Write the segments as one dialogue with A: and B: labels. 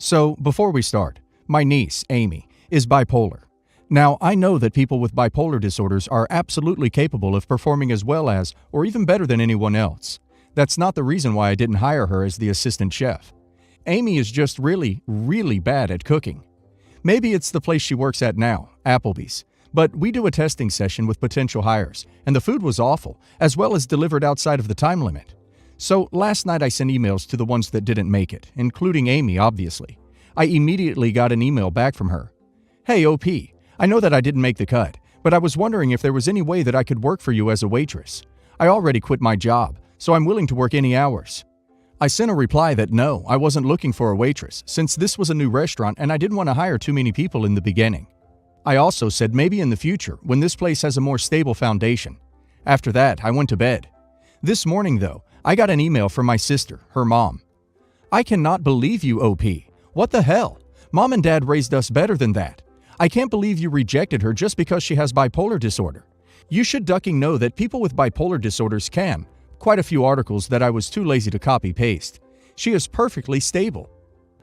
A: So, before we start, my niece, Amy, is bipolar. Now, I know that people with bipolar disorders are absolutely capable of performing as well as, or even better than anyone else. That's not the reason why I didn't hire her as the assistant chef. Amy is just really, really bad at cooking. Maybe it's the place she works at now, Applebee's. But we do a testing session with potential hires, and the food was awful, as well as delivered outside of the time limit. So last night I sent emails to the ones that didn't make it, including Amy, obviously. I immediately got an email back from her. "Hey OP, I know that I didn't make the cut, but I was wondering if there was any way that I could work for you as a waitress. I already quit my job, so I'm willing to work any hours." I sent a reply that no, I wasn't looking for a waitress, since this was a new restaurant and I didn't want to hire too many people in the beginning. I also said maybe in the future, when this place has a more stable foundation. After that, I went to bed. This morning, though, I got an email from my sister, her mom. "I cannot believe you, OP. What the hell? Mom and Dad raised us better than that. I can't believe you rejected her just because she has bipolar disorder. You should ducking know that people with bipolar disorders can." Quite a few articles that I was too lazy to copy-paste. "She is perfectly stable.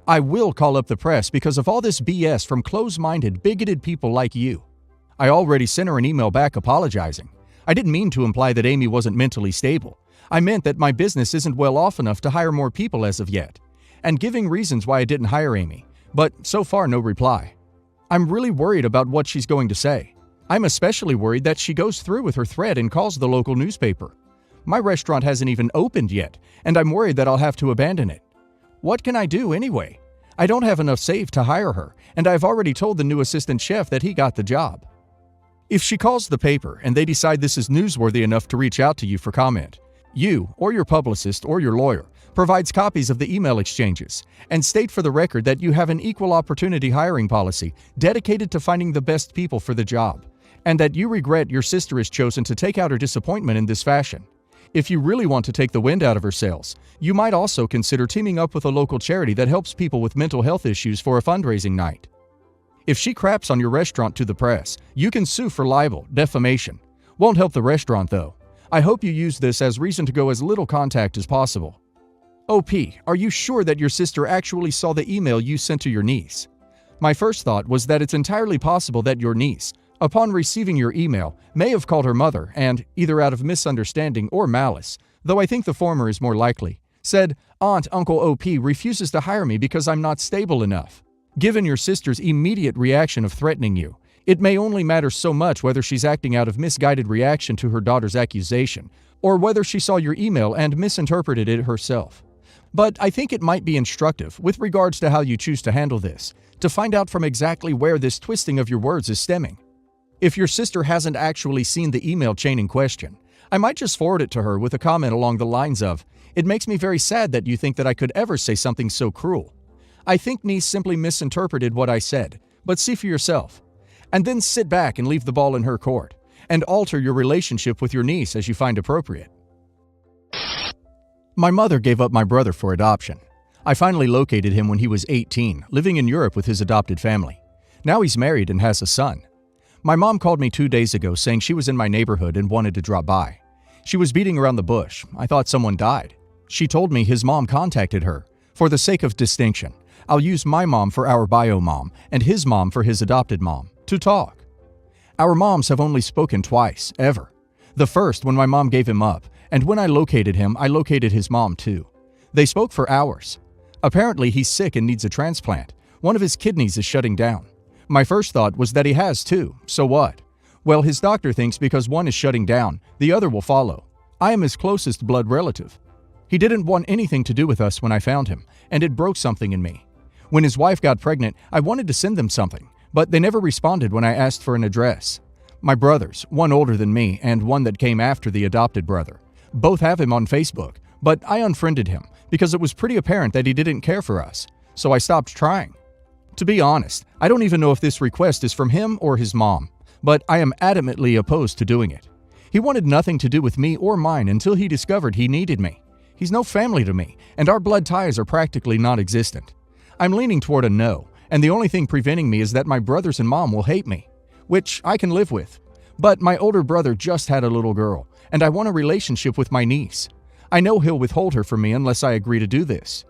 A: I will call up the press because of all this BS from close-minded, bigoted people like you." I already sent her an email back apologizing. I didn't mean to imply that Amy wasn't mentally stable. I meant that my business isn't well off enough to hire more people as of yet, and giving reasons why I didn't hire Amy, but so far no reply. I'm really worried about what she's going to say. I'm especially worried that she goes through with her threat and calls the local newspaper. My restaurant hasn't even opened yet, and I'm worried that I'll have to abandon it. What can I do anyway? I don't have enough saved to hire her, and I've already told the new assistant chef that he got the job. If she calls the paper and they decide this is newsworthy enough to reach out to you for comment, you, or your publicist or your lawyer, provides copies of the email exchanges, and state for the record that you have an equal opportunity hiring policy dedicated to finding the best people for the job, and that you regret your sister has chosen to take out her disappointment in this fashion. If you really want to take the wind out of her sails, you might also consider teaming up with a local charity that helps people with mental health issues for a fundraising night. If she craps on your restaurant to the press, you can sue for libel, defamation. Won't help the restaurant though. I hope you use this as reason to go as little contact as possible. OP, are you sure that your sister actually saw the email you sent to your niece? My first thought was that it's entirely possible that your niece, upon receiving your email, may have called her mother and, either out of misunderstanding or malice, though I think the former is more likely, said, "Aunt Uncle OP refuses to hire me because I'm not stable enough." Given your sister's immediate reaction of threatening you, it may only matter so much whether she's acting out of misguided reaction to her daughter's accusation, or whether she saw your email and misinterpreted it herself. But I think it might be instructive, with regards to how you choose to handle this, to find out from exactly where this twisting of your words is stemming. If your sister hasn't actually seen the email chain in question, I might just forward it to her with a comment along the lines of, "It makes me very sad that you think that I could ever say something so cruel. I think niece simply misinterpreted what I said, but see for yourself." And then sit back and leave the ball in her court, and alter your relationship with your niece as you find appropriate. My mother gave up my brother for adoption. I finally located him when he was 18, living in Europe with his adopted family. Now he's married and has a son. My mom called me 2 days ago saying she was in my neighborhood and wanted to drop by. She was beating around the bush. I thought someone died. She told me his mom contacted her. For the sake of distinction, I'll use my mom for our bio mom and his mom for his adopted mom, to talk. Our moms have only spoken twice, ever. The first when my mom gave him up, and when I located him, I located his mom too. They spoke for hours. Apparently he's sick and needs a transplant. One of his kidneys is shutting down. My first thought was that he has two, so what? Well, his doctor thinks because one is shutting down, the other will follow. I am his closest blood relative. He didn't want anything to do with us when I found him, and it broke something in me. When his wife got pregnant, I wanted to send them something, but they never responded when I asked for an address. My brothers, one older than me and one that came after the adopted brother, both have him on Facebook, but I unfriended him because it was pretty apparent that he didn't care for us, so I stopped trying. To be honest, I don't even know if this request is from him or his mom, but I am adamantly opposed to doing it. He wanted nothing to do with me or mine until he discovered he needed me. He's no family to me, and our blood ties are practically non-existent. I'm leaning toward a no, and the only thing preventing me is that my brothers and mom will hate me, which I can live with. But my older brother just had a little girl, and I want a relationship with my niece. I know he'll withhold her from me unless I agree to do this.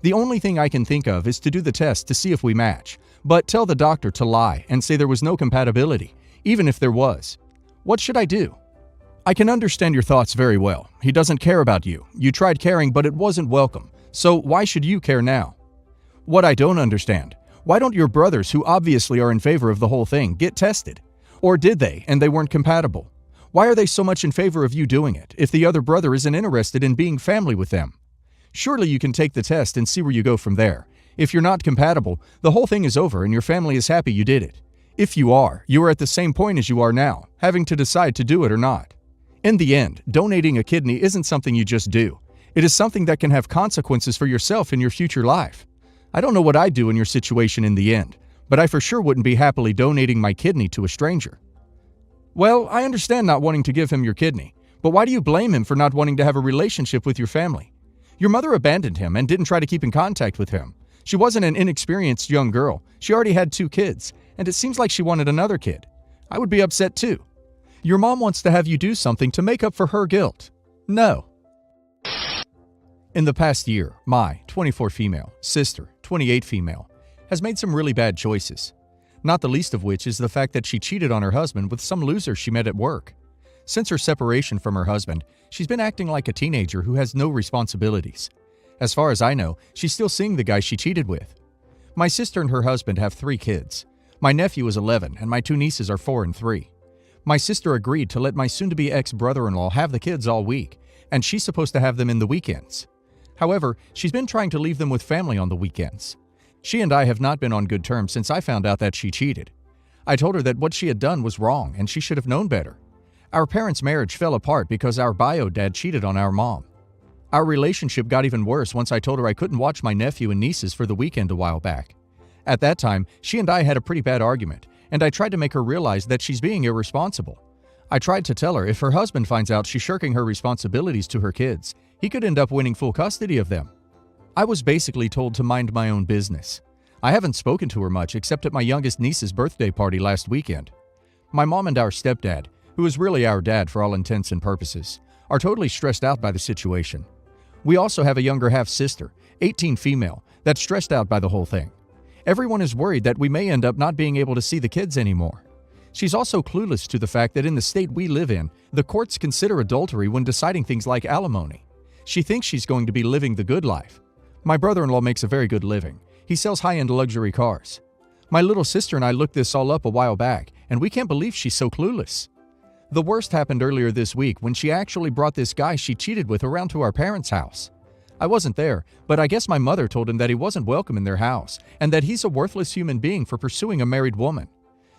A: The only thing I can think of is to do the test to see if we match, but tell the doctor to lie and say there was no compatibility, even if there was. What should I do? I can understand your thoughts very well. He doesn't care about you. You tried caring, but it wasn't welcome. So why should you care now? What I don't understand, why don't your brothers, who obviously are in favor of the whole thing, get tested? Or did they, and they weren't compatible? Why are they so much in favor of you doing it if the other brother isn't interested in being family with them? Surely you can take the test and see where you go from there. If you're not compatible, the whole thing is over and your family is happy you did it. If you are at the same point as you are now, having to decide to do it or not. In the end, donating a kidney isn't something you just do. It is something that can have consequences for yourself in your future life. I don't know what I'd do in your situation in the end, but I for sure wouldn't be happily donating my kidney to a stranger. Well, I understand not wanting to give him your kidney, but why do you blame him for not wanting to have a relationship with your family? Your mother abandoned him and didn't try to keep in contact with him. She wasn't an inexperienced young girl. She already had 2 kids, and it seems like she wanted another kid. I would be upset too. Your mom wants to have you do something to make up for her guilt. No. In the past year, my 24 female sister, 28 female, has made some really bad choices. Not the least of which is the fact that she cheated on her husband with some loser she met at work. Since her separation from her husband, she's been acting like a teenager who has no responsibilities. As far as I know, she's still seeing the guy she cheated with. My sister and her husband have 3 kids. My nephew is 11 and my 2 nieces are 4 and 3. My sister agreed to let my soon-to-be ex-brother-in-law have the kids all week, and she's supposed to have them in the weekends. However, she's been trying to leave them with family on the weekends. She and I have not been on good terms since I found out that she cheated. I told her that what she had done was wrong and she should have known better. Our parents' marriage fell apart because our bio dad cheated on our mom. Our relationship got even worse once I told her I couldn't watch my nephew and nieces for the weekend a while back. At that time, she and I had a pretty bad argument, and I tried to make her realize that she's being irresponsible. I tried to tell her if her husband finds out she's shirking her responsibilities to her kids, he could end up winning full custody of them. I was basically told to mind my own business. I haven't spoken to her much except at my youngest niece's birthday party last weekend. My mom and our stepdad, who is really our dad for all intents and purposes, are totally stressed out by the situation. We also have a younger half-sister, 18 female, that's stressed out by the whole thing. Everyone is worried that we may end up not being able to see the kids anymore. She's also clueless to the fact that in the state we live in, the courts consider adultery when deciding things like alimony. She thinks she's going to be living the good life. My brother-in-law makes a very good living. He sells high-end luxury cars. My little sister and I looked this all up a while back, and we can't believe she's so clueless. The worst happened earlier this week when she actually brought this guy she cheated with around to our parents' house. I wasn't there, but I guess my mother told him that he wasn't welcome in their house and that he's a worthless human being for pursuing a married woman.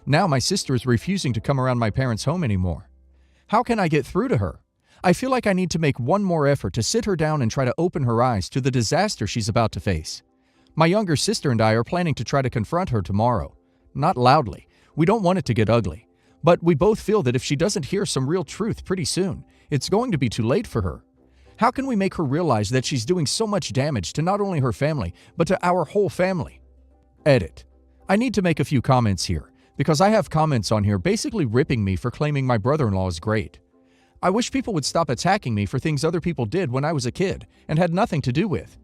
A: Now my sister is refusing to come around my parents' home anymore. How can I get through to her? I feel like I need to make one more effort to sit her down and try to open her eyes to the disaster she's about to face. My younger sister and I are planning to try to confront her tomorrow. Not loudly. We don't want it to get ugly. But we both feel that if she doesn't hear some real truth pretty soon, it's going to be too late for her. How can we make her realize that she's doing so much damage to not only her family, but to our whole family? Edit. I need to make a few comments here, because I have comments on here basically ripping me for claiming my brother-in-law is great. I wish people would stop attacking me for things other people did when I was a kid and had nothing to do with.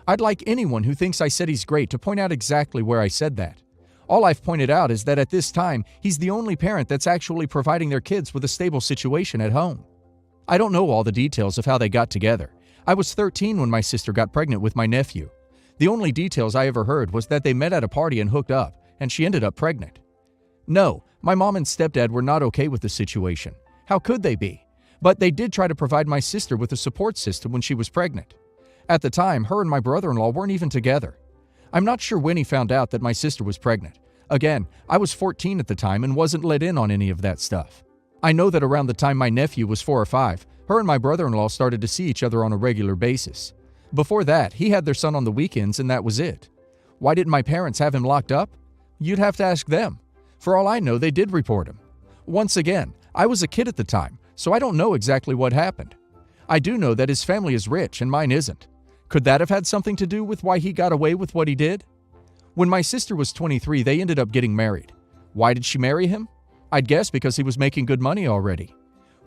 A: I'd like anyone who thinks I said he's great to point out exactly where I said that. All I've pointed out is that at this time, he's the only parent that's actually providing their kids with a stable situation at home. I don't know all the details of how they got together. I was 13 when my sister got pregnant with my nephew. The only details I ever heard was that they met at a party and hooked up, and she ended up pregnant. No, my mom and stepdad were not okay with the situation. How could they be? But they did try to provide my sister with a support system when she was pregnant. At the time, her and my brother-in-law weren't even together. I'm not sure when he found out that my sister was pregnant. Again, I was 14 at the time and wasn't let in on any of that stuff. I know that around the time my nephew was 4 or 5, her and my brother-in-law started to see each other on a regular basis. Before that, he had their son on the weekends and that was it. Why didn't my parents have him locked up? You'd have to ask them. For all I know, they did report him. Once again, I was a kid at the time, so I don't know exactly what happened. I do know that his family is rich and mine isn't. Could that have had something to do with why he got away with what he did? When my sister was 23, they ended up getting married. Why did she marry him? I'd guess because he was making good money already.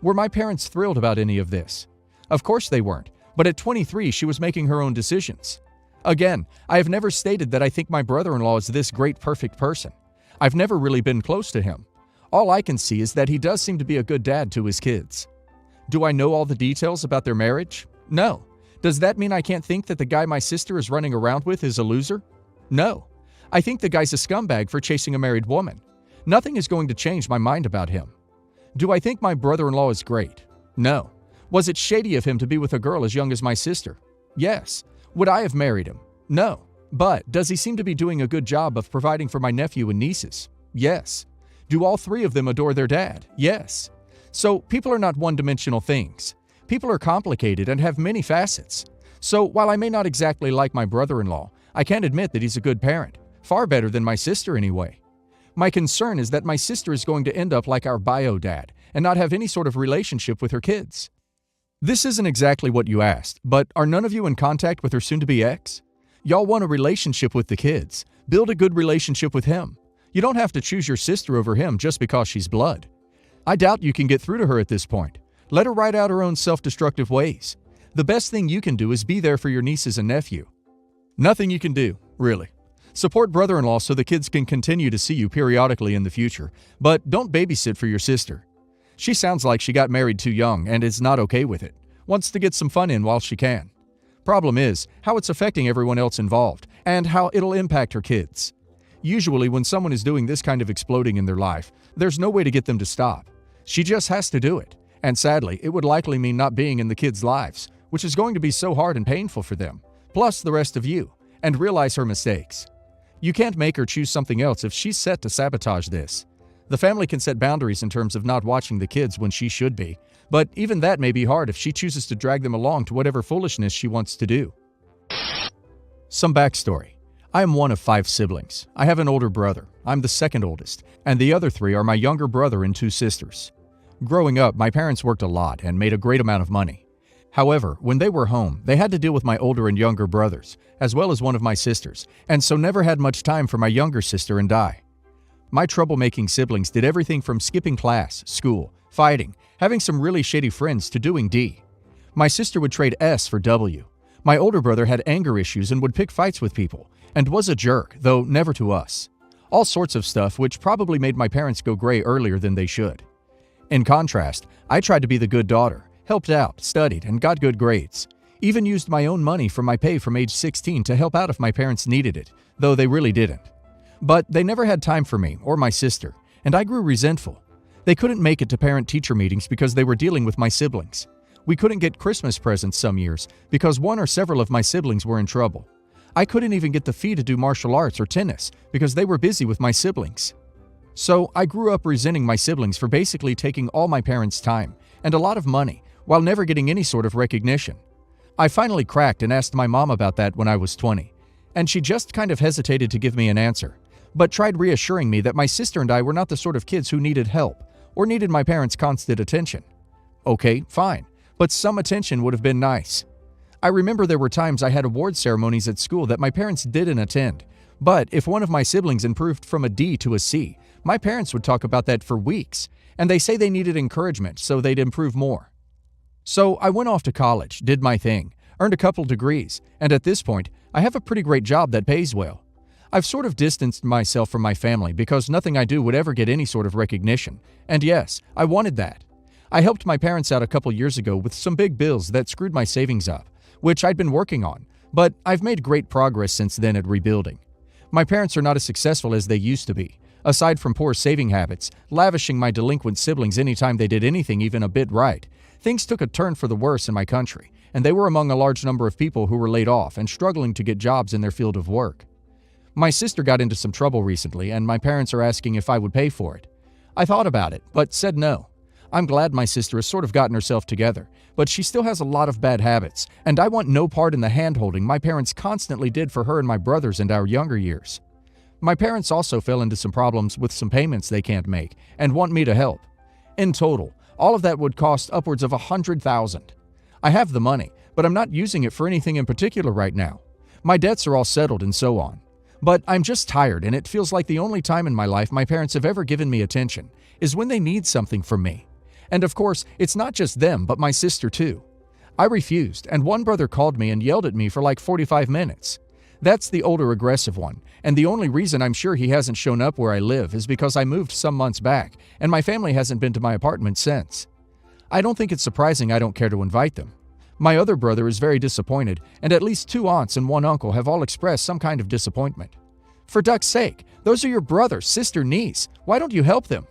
A: Were my parents thrilled about any of this? Of course they weren't, but at 23 she was making her own decisions. Again, I have never stated that I think my brother-in-law is this great perfect person. I've never really been close to him. All I can see is that he does seem to be a good dad to his kids. Do I know all the details about their marriage? No. Does that mean I can't think that the guy my sister is running around with is a loser? No. I think the guy's a scumbag for chasing a married woman. Nothing is going to change my mind about him. Do I think my brother-in-law is great? No. Was it shady of him to be with a girl as young as my sister? Yes. Would I have married him? No. But does he seem to be doing a good job of providing for my nephew and nieces? Yes. Do all three of them adore their dad? Yes. So people are not one-dimensional things. People are complicated and have many facets. So while I may not exactly like my brother-in-law, I can admit that he's a good parent. Far better than my sister anyway. My concern is that my sister is going to end up like our bio dad and not have any sort of relationship with her kids. This isn't exactly what you asked, but are none of you in contact with her soon-to-be ex? Y'all want a relationship with the kids. Build a good relationship with him. You don't have to choose your sister over him just because she's blood. I doubt you can get through to her at this point. Let her write out her own self-destructive ways. The best thing you can do is be there for your nieces and nephew. Nothing you can do, really. Support brother-in-law so the kids can continue to see you periodically in the future, but don't babysit for your sister. She sounds like she got married too young and is not okay with it. Wants to get some fun in while she can. Problem is how it's affecting everyone else involved and how it'll impact her kids. Usually when someone is doing this kind of exploding in their life, there's no way to get them to stop. She just has to do it. And sadly, it would likely mean not being in the kids' lives, which is going to be so hard and painful for them, plus the rest of you, and realize her mistakes. You can't make her choose something else if she's set to sabotage this. The family can set boundaries in terms of not watching the kids when she should be, but even that may be hard if she chooses to drag them along to whatever foolishness she wants to do. Some backstory. I am one of 5 siblings. I have an older brother. I'm the second oldest, and the other 3 are my younger brother and 2 sisters. Growing up, my parents worked a lot and made a great amount of money. However, when they were home, they had to deal with my older and younger brothers, as well as one of my sisters, and so never had much time for my younger sister and I. My troublemaking siblings did everything from skipping class, school, fighting, having some really shady friends to doing D. My sister would trade S for W. My older brother had anger issues and would pick fights with people, and was a jerk, though never to us. All sorts of stuff which probably made my parents go gray earlier than they should. In contrast, I tried to be the good daughter, helped out, studied, and got good grades. Even used my own money from my pay from age 16 to help out if my parents needed it, though they really didn't. But they never had time for me or my sister, and I grew resentful. They couldn't make it to parent-teacher meetings because they were dealing with my siblings. We couldn't get Christmas presents some years because one or several of my siblings were in trouble. I couldn't even get the fee to do martial arts or tennis because they were busy with my siblings. So I grew up resenting my siblings for basically taking all my parents' time and a lot of money while never getting any sort of recognition. I finally cracked and asked my mom about that when I was 20, and she just kind of hesitated to give me an answer, but tried reassuring me that my sister and I were not the sort of kids who needed help or needed my parents' constant attention. Okay, fine, but some attention would have been nice. I remember there were times I had award ceremonies at school that my parents didn't attend, but if one of my siblings improved from a D to a C, my parents would talk about that for weeks, and they say they needed encouragement so they'd improve more. So I went off to college, did my thing, earned a couple degrees, and at this point, I have a pretty great job that pays well. I've sort of distanced myself from my family because nothing I do would ever get any sort of recognition, and yes, I wanted that. I helped my parents out a couple years ago with some big bills that screwed my savings up, which I'd been working on, but I've made great progress since then at rebuilding. My parents are not as successful as they used to be. Aside from poor saving habits, lavishing my delinquent siblings anytime they did anything even a bit right, things took a turn for the worse in my country, and they were among a large number of people who were laid off and struggling to get jobs in their field of work. My sister got into some trouble recently, and my parents are asking if I would pay for it. I thought about it, but said no. I'm glad my sister has sort of gotten herself together, but she still has a lot of bad habits, and I want no part in the hand-holding my parents constantly did for her and my brothers in our younger years. My parents also fell into some problems with some payments they can't make and want me to help. In total, all of that would cost upwards of $100,000. I have the money, but I'm not using it for anything in particular right now. My debts are all settled and so on. But I'm just tired, and it feels like the only time in my life my parents have ever given me attention is when they need something from me. And of course, it's not just them, but my sister too. I refused, and one brother called me and yelled at me for like 45 minutes. That's the older aggressive one, and the only reason I'm sure he hasn't shown up where I live is because I moved some months back, and my family hasn't been to my apartment since. I don't think it's surprising I don't care to invite them. My other brother is very disappointed, and at least 2 aunts and 1 uncle have all expressed some kind of disappointment. For duck's sake, those are your brother, sister, niece. Why don't you help them?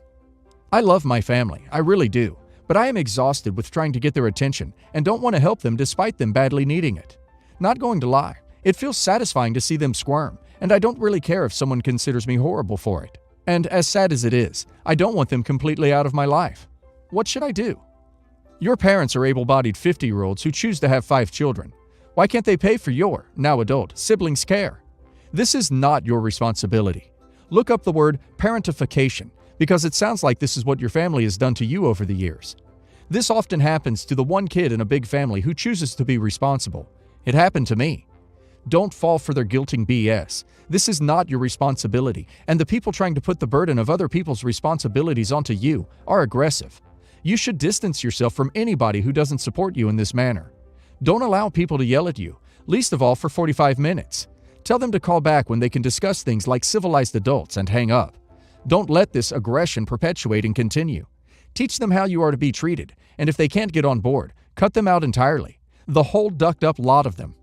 A: I love my family, I really do, but I am exhausted with trying to get their attention and don't want to help them despite them badly needing it. Not going to lie, it feels satisfying to see them squirm, and I don't really care if someone considers me horrible for it. And as sad as it is, I don't want them completely out of my life. What should I do? Your parents are able-bodied 50-year-olds who choose to have 5 children. Why can't they pay for your, now adult, siblings' care? This is not your responsibility. Look up the word parentification, because it sounds like this is what your family has done to you over the years. This often happens to the one kid in a big family who chooses to be responsible. It happened to me. Don't fall for their guilting BS. This is not your responsibility, and the people trying to put the burden of other people's responsibilities onto you are aggressive. You should distance yourself from anybody who doesn't support you in this manner. Don't allow people to yell at you, least of all for 45 minutes. Tell them to call back when they can discuss things like civilized adults and hang up. Don't let this aggression perpetuate and continue. Teach them how you are to be treated, and if they can't get on board, cut them out entirely. The whole ducked-up lot of them.